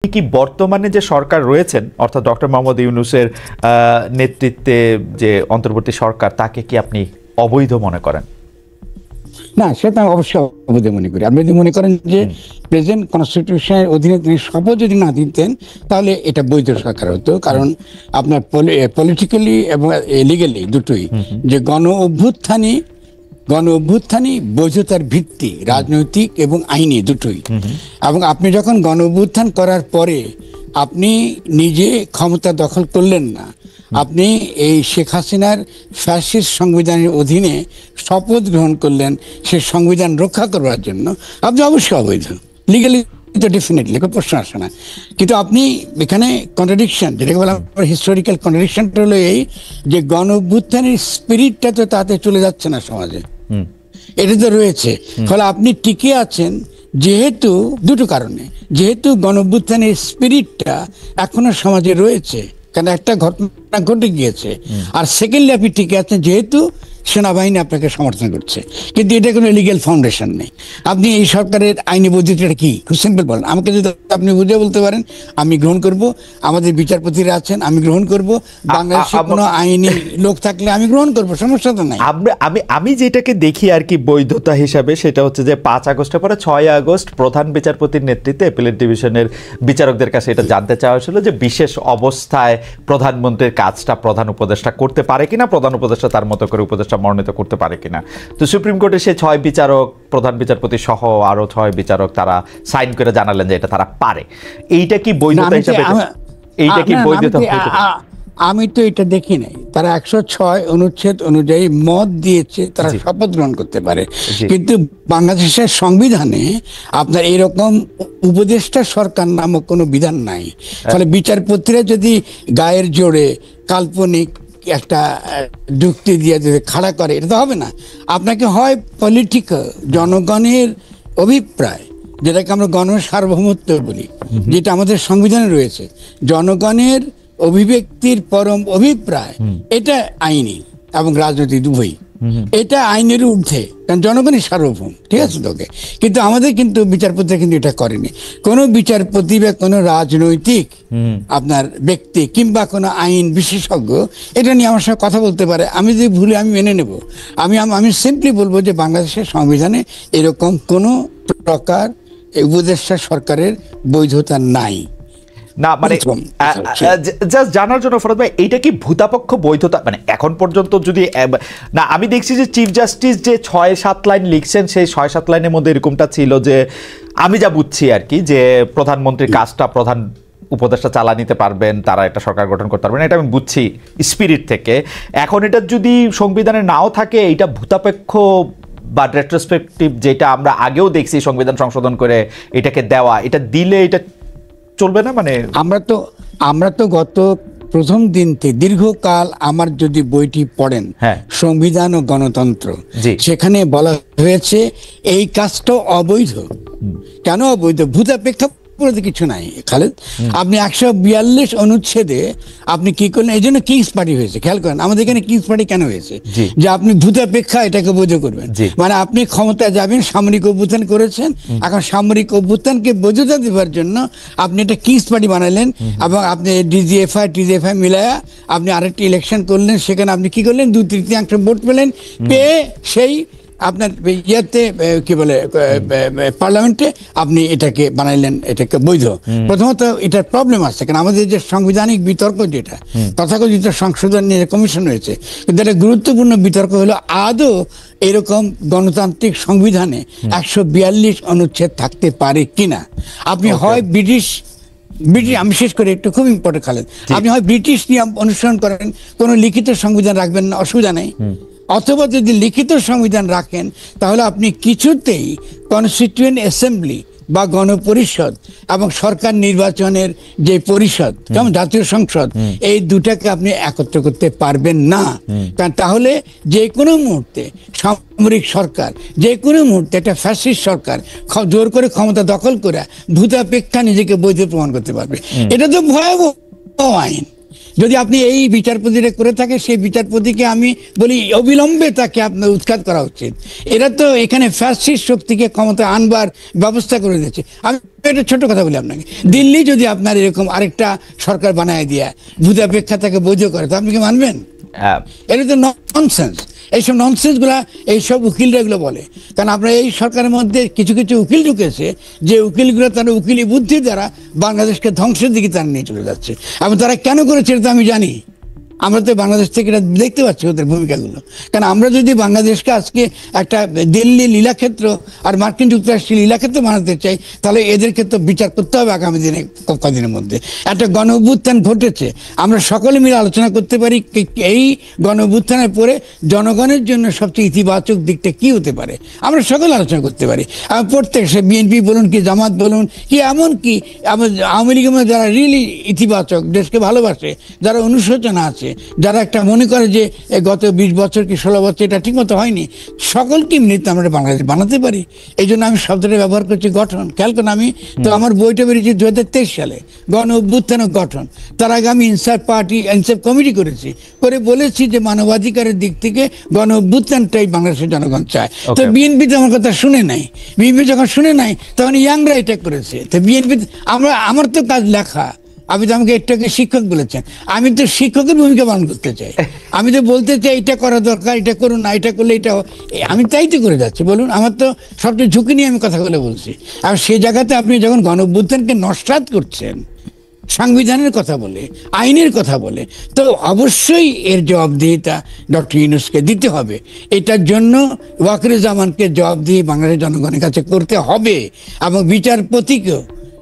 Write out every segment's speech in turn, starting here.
কি বর্তমানে যে সরকার রয়েছেন অর্থাৎ ডক্টর মোহাম্মদ ইউনূসের নেতৃত্বে যে অন্তর্বর্তী সরকার তাকে কি আপনি অবৈধ মনে করেন? না, সেটা অবশ্যই অবৈধ মনে করি। আপনি যদি মনে করেন যে প্রেজেন্ট কনস্টিটিউশনের অধীনে তিনি শপথ যদি না দিতেন তাহলে এটা বৈধ সরকার হতো। কারণ আপনার পলিটিক্যালি এবং লিগালি দুটোই যে গণ অভ্যুত্থানই বৈধতার ভিত্তি, রাজনৈতিক এবং আইনি দুটোই। এবং আপনি যখন গণ অভ্যুত্থান করার পরে আপনি নিজে ক্ষমতা দখল করলেন না, আপনি এই শেখ হাসিনার ফ্যাসিস্ট সংবিধানের অধীনে শপথ গ্রহণ করলেন সে সংবিধান রক্ষা করবার জন্য, আপনি অবশ্যই অবৈধ। লিগালি তো ডেফিনেটলি কোনো প্রশ্ন আসে না। কিন্তু আপনি এখানে কন্ট্রাডিকশন, যেটাকে বলা হিস্টোরিক্যাল কন্ট্রাডিকশনটা হলো এই যে গণ অভ্যুত্থানের স্পিরিটটা তো তাতে চলে যাচ্ছে না সমাজে, এটা তো রয়েছে। ফলে আপনি টিকে আছেন যেহেতু দুটো কারণে, যেহেতু গণ অভ্যুত্থানের স্পিরিটটা এখনো সমাজে রয়েছে, কারণ একটা ঘটনা ঘটে গিয়েছে। আর সেকেন্ডলি আপনি টিকে আছেন যেহেতু সেনাবাহিনী আপনাকে সমর্থন করছে। কিন্তু এটা কোনো লিগ্যাল ফাউন্ডেশন নেই। আপনি এই সরকারের আইনি বৈধতাটা কি, খুব সিম্পল বলেন আমাকে। যদি আপনি বুঝে বলতে পারেন আমি গ্রহণ করব, আমাদের বিচারপতিরা আছেন আমি গ্রহণ করব, বাংলাদেশে কোনো আইনি লোক থাকলে আমি গ্রহণ করব, সমস্যা তো নাই। আমি যেটাকে দেখি আর কি বৈধতা হিসাবে, সেটা হচ্ছে যে 5 আগস্টের পরে 6 আগস্ট প্রধান বিচারপতির নেতৃত্বে অ্যাপিলেট ডিভিশনের বিচারকদের কাছে এটা জানতে চাওয়া হয়েছিল যে বিশেষ অবস্থায় প্রধানমন্ত্রীর কাজটা প্রধান উপদেষ্টা করতে পারে কিনা, প্রধান উপদেষ্টা তার মতো করে উপদেষ্টা মনোনীত করতে পারে কিনা। তো সুপ্রিম কোর্টে সে 6 বিচারক, প্রধান বিচারপতি সহ আরো 6 বিচারক তারা সাইন করে জানালেন যে এটা তারা পারে। এইটা কি বৈধতা হিসাবে, এইটা কি বৈধতা? আমি তো এটা দেখি নাই। তারা 106 অনুচ্ছেদ অনুযায়ী মত দিয়েছে, তারা শপথ গ্রহণ করতে পারে। কিন্তু বাংলাদেশের সংবিধানে আপনার এরকম উপদেষ্টা সরকার নামক কোনো বিধান নাই। ফলে বিচারপতিরা যদি গায়ের জোরে কাল্পনিক একটা যুক্তি দিয়ে যদি খাড়া করে, এটা তো হবে না। আপনাকে হয় পলিটিক্যাল জনগণের অভিপ্রায়, যেটাকে আমরা গণসার্বভৌমত্ব বলি, যেটা আমাদের সংবিধানে রয়েছে, জনগণের অভিব্যক্তির পরম অভিপ্রায়, এটা আইনি এবং রাজনৈতিক উভয়ই, এটা আইনের ঊর্ধ্বে, কারণ জনগণই সার্বভৌম, ঠিক আছে তোকে। কিন্তু আমাদের কিন্তু বিচারপতিরা কিন্তু এটা করেনি। কোনো বিচারপতি বা কোনো রাজনৈতিক আপনার ব্যক্তি কিংবা কোনো আইন বিশেষজ্ঞ এটা নিয়ে আমার সঙ্গে কথা বলতে পারে, আমি যদি ভুলে আমি মেনে নেব। আমি সিম্পলি বলবো যে বাংলাদেশের সংবিধানে এরকম কোনো প্রকার উপদেষ্টা সরকারের বৈধতা নাই। না মানে জাস্ট জানার জন্য ফরহাদ ভাই, এইটা কি ভূতাপক্ষ বৈধতা, মানে এখন পর্যন্ত যদি না, আমি দেখছি যে চিফ জাস্টিস যে 6-7 লাইন লিখছেন, সেই 6-7 লাইনের মধ্যে এরকমটা ছিল যে, আমি যা বুঝছি আর কি, যে প্রধানমন্ত্রীর কাজটা প্রধান উপদেষ্টা চালা নিতে পারবেন, তারা একটা সরকার গঠন করতে পারবেন, এটা আমি বুঝছি স্পিরিট থেকে। এখন এটা যদি সংবিধানে নাও থাকে, এটা ভূতাপেক্ষ বা রেট্রোস্পেক্টিভ, যেটা আমরা আগেও দেখছি সংবিধান সংশোধন করে এটাকে দেওয়া, এটা দিলে এটা চলবে না। মানে আমরা তো গত প্রথম দিন থেকে দীর্ঘকাল আমার যদি বইটি পড়েন, সংবিধান ও গণতন্ত্র, সেখানে বলা হয়েছে এই কাজটা অবৈধ। কেন অবৈধ? ভূতাপেক্ষা কিছু নাই খালেদ। আপনি 142 অনুচ্ছেদে আপনি কি করলেন? এই জন্য কিংস পার্টি হয়েছে। খেয়াল করেন আমাদের এখানে কিংস পার্টি কেন হয়েছে, যে আপনি ভূতাপেক্ষা এটাকে বৈধ করবেন। মানে আপনি ক্ষমতায় যাবেন, সামরিক অভ্যুত্থান করেছেন, এখন সামরিক অভ্যুত্থানকে বৈধতা দেওয়ার জন্য আপনি একটা কিংস পার্টি বানালেন, এবং আপনি টিজিএফআই মিলায়া আপনি আরেকটি ইলেকশন করলেন, সেখানে আপনি কি করলেন? 2/3 ভোট পেলেন, পেয়ে সেই আপনার ইয়াতে কি বলে পার্লামেন্টে আপনি এটাকে বানাইলেন, এটাকে বৈধ। প্রথমত এটার প্রবলেম আছে, কারণ আমাদের যে সাংবিধানিক বিতর্ক, যেটা তথাকথিত সংশোধন নিয়ে কমিশন হয়েছে, কিন্তু একটা গুরুত্বপূর্ণ বিতর্ক হলো আদৌ এরকম গণতান্ত্রিক সংবিধানে 142 অনুচ্ছেদ থাকতে পারে কিনা। আপনি হয় ব্রিটিশ, আমি শেষ করে একটু খুব ইম্পর্টেন্ট খালেদ, আপনি হয় ব্রিটিশ নিয়ম অনুসরণ করেন, কোনো লিখিত সংবিধান রাখবেন না, অসুবিধা নেই। অথবা যদি লিখিত সংবিধান রাখেন তাহলে আপনি কিছুতেই কনস্টিটিউয়েন্ট অ্যাসেম্বলি বা গণপরিষদ এবং সরকার নির্বাচনের যে পরিষদ, যেমন জাতীয় সংসদ, এই দুটাকে আপনি একত্র করতে পারবেন না। কারণ তাহলে যে কোনো মুহূর্তে সামরিক সরকার, যে কোনো মুহূর্তে একটা ফ্যাসিস্ট সরকার জোর করে ক্ষমতা দখল করে ভূতাপেক্ষা নিজেকে বৈধ প্রমাণ করতে পারবে। এটা তো ভয়াবহ আইন, যদি আপনি এই বিচারপতিটা করে থাকে, সেই বিচারপতিকে আমি বলি অবিলম্বে তাকে আপনার উৎখাত করা উচিত। এরা তো এখানে ফ্যাসিস্ট শক্তিকে ক্ষমতা আনবার ব্যবস্থা করে দিয়েছে। আমি একটা ছোট কথা বলি আপনাকে, দিল্লি যদি আপনার এরকম আরেকটা সরকার বানায় দিয়ে ভূতাপেক্ষা তাকে বৈধ করে, তো আপনি কি মানবেন? এটা তো ননসেন্স। এইসব ননসেন্স গুলা এইসব উকিলরা এগুলো বলে, কারণ আপনার এই সরকারের মধ্যে কিছু কিছু উকিল ঢুকেছে, যে উকিলগুলো তারা উকিলি বুদ্ধি দ্বারা বাংলাদেশকে ধ্বংসের দিকে তারা নিয়ে চলে যাচ্ছে। এবং তারা কেন করেছে এটা তো আমি জানি, আমরা তো বাংলাদেশ থেকে এটা দেখতে পাচ্ছি ওদের ভূমিকাগুলো। কারণ আমরা যদি বাংলাদেশকে আজকে একটা দিল্লি লীলাক্ষেত্র আর মার্কিন যুক্তরাষ্ট্রের লীলাক্ষেত্র বানাতে চাই, তাহলে এদেরকে তো বিচার করতে হবে আগামী দিনে, কদিনের মধ্যে। একটা গণ অভ্যুত্থান ঘটেছে, আমরা সকলে মিলে আলোচনা করতে পারি এই গণ অভ্যুত্থানের পরে জনগণের জন্য সবচেয়ে ইতিবাচক দিকটা কি হতে পারে, আমরা সকলে আলোচনা করতে পারি। প্রত্যেক, সে বিএনপি বলুন কি জামাত বলুন কি, এমনকি আওয়ামী লীগের মধ্যে যারা রিয়েলি ইতিবাচক, দেশকে ভালোবাসে, যারা অনুশোচনা আছে, যারা একটা মনে করে যে গত 20 বছর কি 16 বছর এটা ঠিক মতো হয়নি, সকলকে মিলিত আমরা বাংলাদেশ বানাতে পারি। এই জন্য আমি শব্দটা ব্যবহার করছি গঠন। খেয়াল করেন, আমি তো আমার বইটা বেরিয়েছি 2023 সালে, গণ অভ্যুত্থান ও গঠন। তার আগে আমি ইনসাফ পার্টি, ইনসাফ কমিটি করেছি, করে বলেছি যে মানবাধিকারের দিক থেকে গণ অভ্যুত্থানটাই বাংলাদেশের জনগণ চায়। তো বিএনপি তো আমার কথা শুনে নাই। বিএনপি যখন শুনে নাই তখন ইয়াংরা এটা করেছে। তো বিএনপি, আমার তো কাজ লেখা। আপনি তো আমাকে একটাকে শিক্ষক বলেছেন, আমি তো শিক্ষকের ভূমিকা পালন করতে চাই। আমি তো বলতে চাই এটা করা দরকার, এটা করুন না, এটা করলে এটা, আমি তাই তো করে যাচ্ছি। বলুন, আমার তো সবচেয়ে ঝুঁকি নিয়ে আমি কথাগুলো বলছি। আর সেই জায়গাতে আপনি যখন গণ অভ্যুত্থানকে নস্যাৎ করছেন সংবিধানের কথা বলে, আইনের কথা বলে, তো অবশ্যই এর জবাবদিহিতা ডক্টর ইউনূসকে দিতে হবে। এটার জন্য ওয়াকারুজ্জামানকে জবাবদিহি বাংলাদেশের জনগণের কাছে করতে হবে, এবং বিচারপতিকেও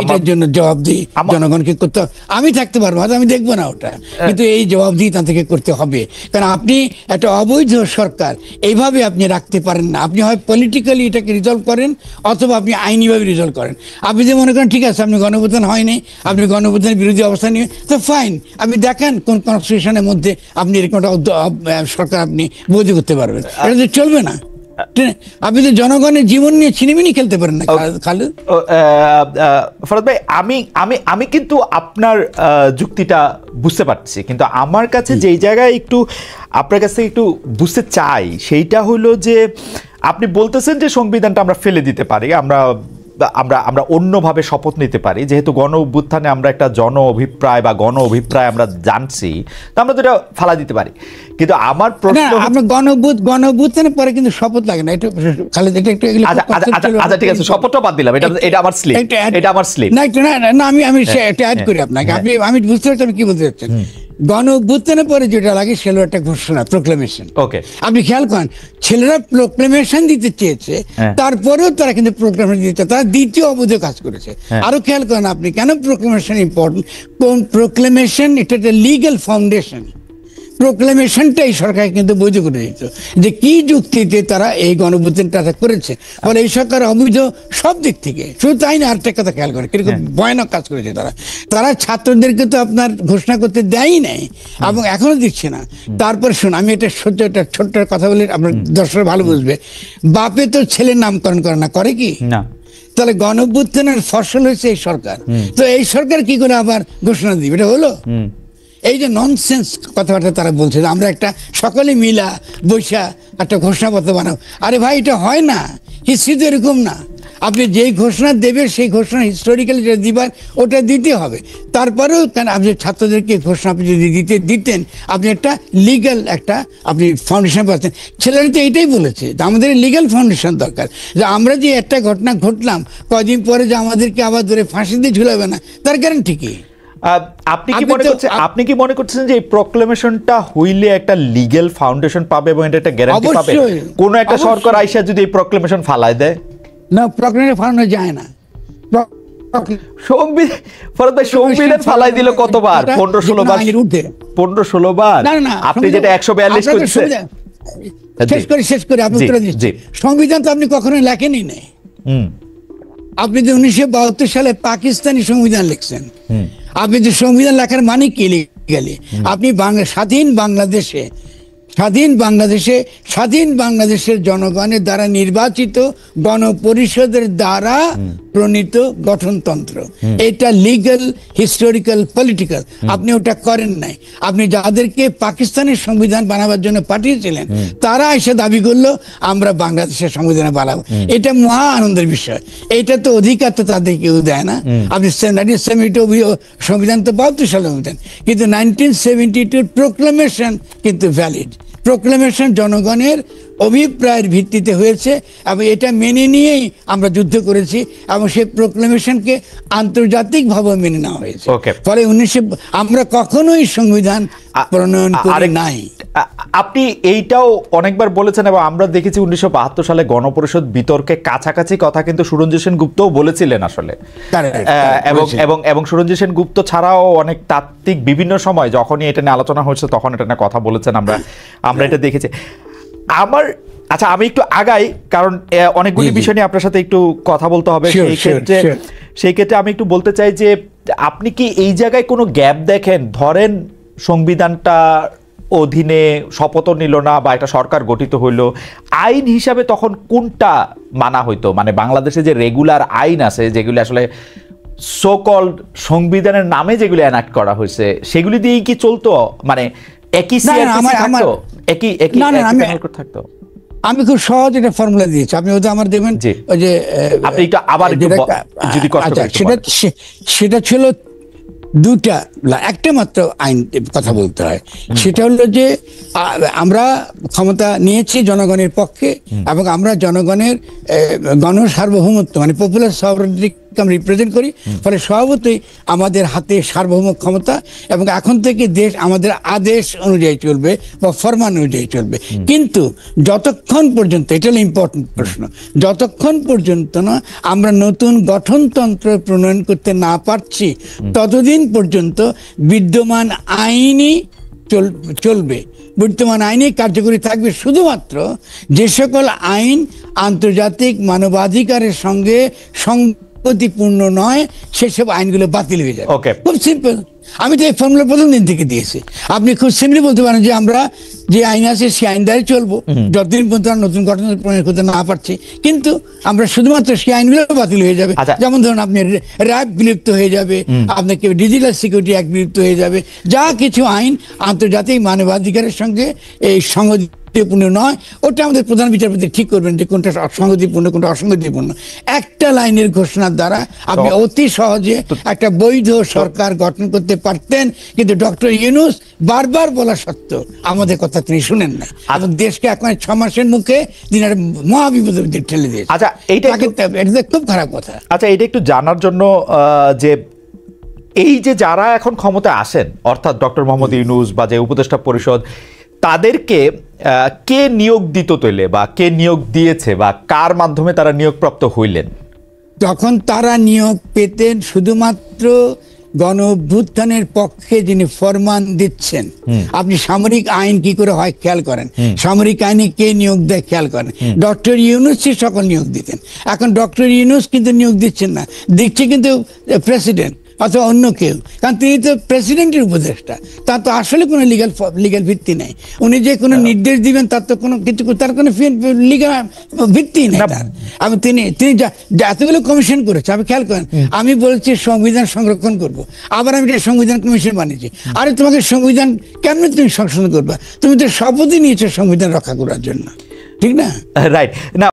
এটার জন্য জবাবদিহি জনগণকে করতে হবে। আমি থাকতে পারবো, হয়তো আমি দেখবো না ওটা, কিন্তু এই জবাবদিহি তাদেরকে করতে হবে। কারণ আপনি একটা অবৈধ সরকার এইভাবে আপনি রাখতে পারেন না। আপনি হয় পলিটিক্যালি এটাকে রিজলভ করেন, অথবা আপনি আইনিভাবে রিজলভ করেন। আপনি যে মনে করেন ঠিক আছে আপনি গণঅভ্যুত্থান হয়নি, আপনি গণঅভ্যুত্থানের বিরোধী অবস্থান নিয়ে, তো ফাইন, আপনি দেখান কোন কনস্টিটিউশনের মধ্যে আপনি এরকম একটা সরকার আপনি বৈধ করতে পারবেন। এটা তো চলবে না। আপনি তো জনগণের জীবন নিয়ে ছিনিমিনি খেলতে পারেন না খালেদ। ফরাদ ভাই, আমি কিন্তু আপনার যুক্তিটা বুঝতে পারছি, কিন্তু আমার কাছে যেই জায়গায় একটু আপনার কাছ থেকে একটু বুঝতে চাই সেইটা হলো যে আপনি বলতেছেন যে সংবিধানটা আমরা ফেলে দিতে পারি, আমরা অন্যভাবে শপথ নিতে পারি, যেহেতু গণ অভ্যুত্থানে আমরা একটা জন অভিপ্রায় বা গণ অভিপ্রায় আমরা জানছি, তো আমরা তো এটা ফালা দিতে পারি। কিন্তু আমার প্রশ্ন, গণ অভ্যুত্থানের পরে কিন্তু শপথ লাগে না। এটা খালি আচ্ছা ঠিক আছে, শপথটা বাদ দিলাম, এটা আমার স্লিপ, এটা আমার স্লিপ না। আমি একটা অ্যাড করি আপনাকে, আমি বুঝতে পারছি আপনি কি বলতে চাচ্ছেন। গণ অভ্যুত্থানের পরে যেটা লাগে সেটা একটা ঘোষণা, প্রোক্লেমেশন। ওকে, আপনি খেয়াল করেন, ছেলেরা প্রোক্লেমেশন দিতে চেয়েছে, তারপরেও তারা কিন্তু প্রোক্লেমেশন দিতে, তারা দ্বিতীয় অবৈধ কাজ করেছে। আরো খেয়াল করেন আপনি, কেন প্রোক্লেমেশন ইম্পর্টেন্ট। কোন প্রোক্লেমেশন, এটা একটা লিগ্যাল ফাউন্ডেশন। প্রোক্লেমেশনটাই সরকার কিন্তু বৈধ করে দিত, যে কি যুক্তিতে তারা এই গণঅভ্যুত্থানটা করেছে। ফলে এই সরকার অবৈধ সব দিক থেকে। শুধু তাই না, আরেকটা কথা খেয়াল করে, কিরকম ভয়ানক কাজ করেছে তারা ছাত্রদেরকে তো আপনার ঘোষণা করতে দেয়ই নাই, এবং এখনো দিচ্ছে না। তারপর শুন, আমি এটা একটা ছোট্ট কথা বলে আপনার দর্শক ভালো বুঝবে। বাপে তো ছেলের নামকরণ করে না, করে কি না? তাহলে গণঅভ্যুত্থানের ফসল হয়েছে এই সরকার, তো এই সরকার কি করে আবার ঘোষণা দিবে? এটা হলো এই যে ননসেন্স কথাবার্তা তারা বলছে, আমরা একটা সকলে মিলা বৈশা একটা ঘোষণাপত্র বানাবো। আরে ভাই, এটা হয় না, হিস্ট্রি তো এরকম না। আপনি যেই ঘোষণা দেবে সেই ঘোষণা হিস্টোরিক্যালি যেটা দিবার ওটা দিতে হবে। তারপরেও কেন আপনি ছাত্রদেরকে ঘোষণা আপনি যদি দিতেন, আপনি একটা লিগ্যাল একটা আপনি ফাউন্ডেশন পাচ্ছেন। ছেলেরা তো এইটাই বলেছে যে আমাদের লিগ্যাল ফাউন্ডেশন দরকার, যে আমরা যে একটা ঘটনা ঘটলাম কদিন পরে যে আমাদেরকে আবার ধরে ফাঁসি দিয়ে ঝুলাবে না, তার গ্যারান্টি কি? আপনি কি মনে করছেন যে এই প্রোক্লেমেশনটা হইলে একটা লিগ্যাল ফাউন্ডেশন পাবে এবং এটা একটা গ্যারান্টি পাবে? কোন একটা সরকার আইসা যদি এই প্রোক্লেমেশন ফালায় দেয়, না, প্রোক্লেমেশন ফালানো যায় না। সংবিধান ফালাই দিল কতবার? 15-16 বার, 15-16 বার। আপনি যেটা 142 করছেন, শেষ করে আপনি উত্তর দিচ্ছেন। সংবিধান তো আপনি কখনোই লেখেনই নাই। আপনি যে 1972 সালে পাকিস্তানি সংবিধান লিখছেন, আপনি যে সংবিধান লেখার মানে কি লিগালি? আপনি স্বাধীন বাংলাদেশে স্বাধীন বাংলাদেশের জনগণের দ্বারা নির্বাচিত গণপরিষদের দ্বারা প্রণীত গঠনতন্ত্র। এটা লিগ্যাল, হিস্টোরিক্যাল, পলিটিক্যাল। আপনি ওটা করেন নাই। আপনি যাদেরকে পাকিস্তানের সংবিধান বানাবার জন্য পাঠিয়েছিলেন তারা এসে দাবি করলো আমরা বাংলাদেশের সংবিধান বানাবো। এটা মহা আনন্দের বিষয়। এটা তো অধিকার তো তাদের কেউ দেয় না। আপনি 1972 সংবিধান তো 72 সালে সংবিধান, কিন্তু 1972 প্রোক্লামেশন কিন্তু ভ্যালিড। প্রোক্লামেশন জনগণের অভিপ্রায়ের ভিত্তিতে হয়েছে এবং এটা মেনে নিয়েই আমরা যুদ্ধ করেছি এবং সেই প্রোক্লামেশনকে আন্তর্জাতিকভাবে মেনে নেওয়া হয়েছে। ফলে আমরা কখনোই সংবিধান প্রণয়ন করি নাই। আপনি এইটাও অনেকবার বলেছেন এবং আমরা দেখেছি 1972 সালে গণপরিষদ বিতর্কে কাছাকাছি কথা কিন্তু সুরঞ্জিত সেনগুপ্তও বলেছিলেন আসলে। এবং সুরঞ্জিত সেনগুপ্ত ছাড়াও অনেক তাত্ত্বিক বিভিন্ন সময় যখনই এটা নিয়ে আলোচনা হয়েছে তখন এটা নিয়ে কথা বলেছেন, আমরা এটা দেখেছি। আচ্ছা, আমি একটু আগাই কারণ অনেকগুলি বিষয় নিয়ে আপনার সাথে একটু কথা বলতে হবে। সেই ক্ষেত্রে আমি একটু বলতে চাই যে আপনি কি এই জায়গায় কোনো গ্যাপ দেখেন? ধরেন সংবিধানটা অধীনে শপথ নিল না বা একটা সরকার গঠিত হইল, আইন হিসাবে তখন কোনটা মানা হইতো? মানে বাংলাদেশে যে রেগুলার আইন আছে যেগুলি আসলে সো কল্ড সংবিধানের নামে যেগুলি এনাক্ট করা হয়েছে সেগুলি দিয়েই কি চলতো? মানে একই থাকতো? আমি খুব সহজ একটা ফর্মুলা দিয়েছি, আপনি ওটা আমার দেবেন। আপনি একটু আবার যদি কষ্ট করে সেটা ছিল দুটা, একটা মাত্র আইন কথা বলতে হয়। সেটা হলো যে আমরা ক্ষমতা নিয়েছি জনগণের পক্ষে এবং আমরা জনগণের গণসার্বভৌমত্ব মানে পপুলার সভারেন্টি রিপ্রেজেন্ট করি। ফলে স্বভাবতই আমাদের হাতে সার্বভৌম ক্ষমতা এবং এখন থেকে দেশ আমাদের আদেশ অনুযায়ী চলবে বা ফরমান অনুযায়ী চলবে। কিন্তু যতক্ষণ পর্যন্ত, এটা হলো ইম্পর্টেন্ট প্রশ্ন, যতক্ষণ পর্যন্ত না আমরা নতুন গঠনতন্ত্র প্রণয়ন করতে না পারছি ততদিন পর্যন্ত বিদ্যমান আইনই চলবে। বর্তমান আইনে কার্যকরী থাকবে শুধুমাত্র যে সকল আইন আন্তর্জাতিক মানবাধিকারের সঙ্গে সংগতিপূর্ণ নয় সেসব আইনগুলো বাতিল হয়ে যাবে। খুব সিম্পল। আমি তো এই ফর্মুলা প্রথম দিন থেকে দিয়েছি। আপনি খুব সিম্পলি বলতে পারেন যে আমরা যে আইন আছে সেই আইন দ্বারাই চলবো যতদিন পর্যন্ত আমরা নতুন ঘটনা প্রণয়ন করতে না পারছি। কিন্তু আমরা শুধুমাত্র সেই আইনগুলো বাতিল হয়ে যাবে। যেমন ধরুন আপনি র্যাব বিলুপ্ত হয়ে যাবে, আপনাকে ডিজিটাল সিকিউরিটি অ্যাক্ট বিলুপ্ত হয়ে যাবে। যা কিছু আইন আন্তর্জাতিক মানবাধিকারের সঙ্গে এই সংগতিপূর্ণ নয় ওটা আমাদের প্রধান বিচারপতি ঠিক করবেন যে কোনটা সংগতিপূর্ণ কোনটা অসংগতিপূর্ণ। একটা লাইনের ঘোষণার দ্বারা আপনি অতি সহজে একটা বৈধ সরকার গঠন করতে পারতেন। কিন্তু ডক্টর ইউনূস বারবার বলা সত্ত্বেও আমাদের কথা তিনি শুনেন না এবং দেশকে এখন 6 মাসের মুখে তিনি একটা মহাবিপদের মধ্যে ঠেলে দিয়েছে। আচ্ছা, এটা খুব খারাপ কথা। আচ্ছা, এটা একটু জানার জন্য যে এই যে যারা এখন ক্ষমতায় আসেন অর্থাৎ ডক্টর মোহাম্মদ ইউনূস বা যে উপদেষ্টা পরিষদ, তাদেরকে কে নিয়োগ দিত তৈলে বা কে নিয়োগ দিয়েছে বা কার মাধ্যমে তারা নিয়োগপ্রাপ্ত হইলেন? তখন তারা নিয়োগ পেতেন শুধুমাত্র গণ অভ্যুত্থানের পক্ষে যিনি ফরমান দিচ্ছেন। আপনি সামরিক আইন কি করে হয় খেয়াল করেন, সামরিক আইনে কে নিয়োগ দেয় খেয়াল করেন। ডক্টর ইউনূসই সকল নিয়োগ দিতেন। এখন ডক্টর ইউনূস কিন্তু নিয়োগ দিচ্ছেন না, দিচ্ছে কিন্তু প্রেসিডেন্ট অথবা অন্য কেউ, কারণ তিনি তো প্রেসিডেন্টের উপদেষ্টা। তার তো আসলে কোনো লিগ্যাল ভিত্তি নেই। উনি যে কোনো নির্দেশ দিবেন তার তো কোনো কিছু, তার কোনো লিগ্যাল ভিত্তি নেই তার। আমি তিনি এতগুলো কমিশন করেছে, আমি খেয়াল করেন। আমি বলছি সংবিধান সংরক্ষণ করব, আবার আমি সংবিধান কমিশন বানিয়েছি। আরে তোমাকে সংবিধান কেমন তুমি সংশোধন করবা? তুমি তো শপথই নিয়েছো সংবিধান রক্ষা করার জন্য, ঠিক না? রাইট না।